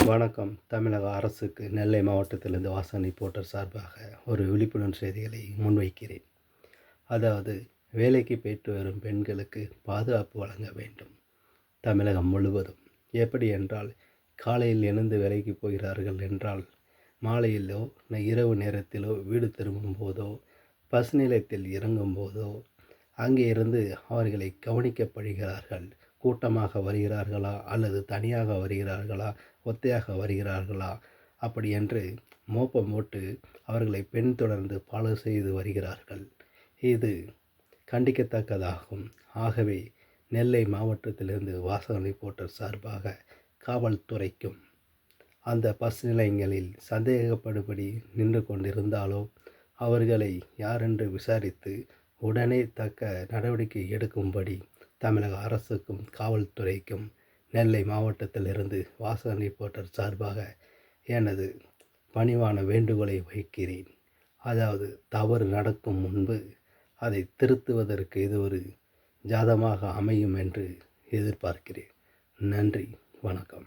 வணக்கம். தமிழக அரசுக்கு நெல்லை மாவட்டத்திலிருந்து வாசன் ரிப்போர்ட்டர் சார்பாக ஒரு விழிப்புணர்வு செய்திகளை முன்வைக்கிறேன். அதாவது, வேலைக்கு போயிட்டு வரும் பெண்களுக்கு பாதுகாப்பு வழங்க வேண்டும். தமிழகம் முழுவதும். எப்படி என்றால், காலையில் எழுந்து வேலைக்கு போகிறார்கள் என்றால், மாலையிலோ இரவு நேரத்திலோ வீடு திரும்பும் போதோ, பஸ் நிலையத்தில் இறங்கும் போதோ, அங்கே இருந்து அவர்களை கவனிக்கப்படுகிறார்கள். கூட்டமாக வருகிறார்களா அல்லது தனியாக வருகிறார்களா, ஒத்தையாக வருகிறார்களா, அப்படி என்று மோப்பம் போட்டு அவர்களை பின்தொடர்ந்து ஃபாலோ செய்து வருகிறார்கள். இது கண்டிக்கத்தக்கதாகும். ஆகவே நெல்லை மாவட்டத்திலிருந்து வாசகன் ரிப்போர்ட்டர் சார்பாக காவல்துறைக்கும் அந்த பஸ் நிலையங்களில் சந்தேகப்படும்படி நின்று கொண்டிருந்தாலோ அவர்களை யாரென்று விசாரித்து உடனே தக்க நடவடிக்கை எடுக்கும்படி தமிழக அரசுக்கும் காவல்துறைக்கும் நெல்லை மாவட்டத்திலிருந்து வாசகன் ரிப்போர்ட்டர் சார்பாக எனது பணிவான வேண்டுகோளை வைக்கிறேன். அதாவது, தவறு நடக்கும் முன்பு அதை திருத்துவதற்கு இது ஒரு ஜாதமாக அமையும் என்று எதிர்பார்க்கிறேன். நன்றி, வணக்கம்.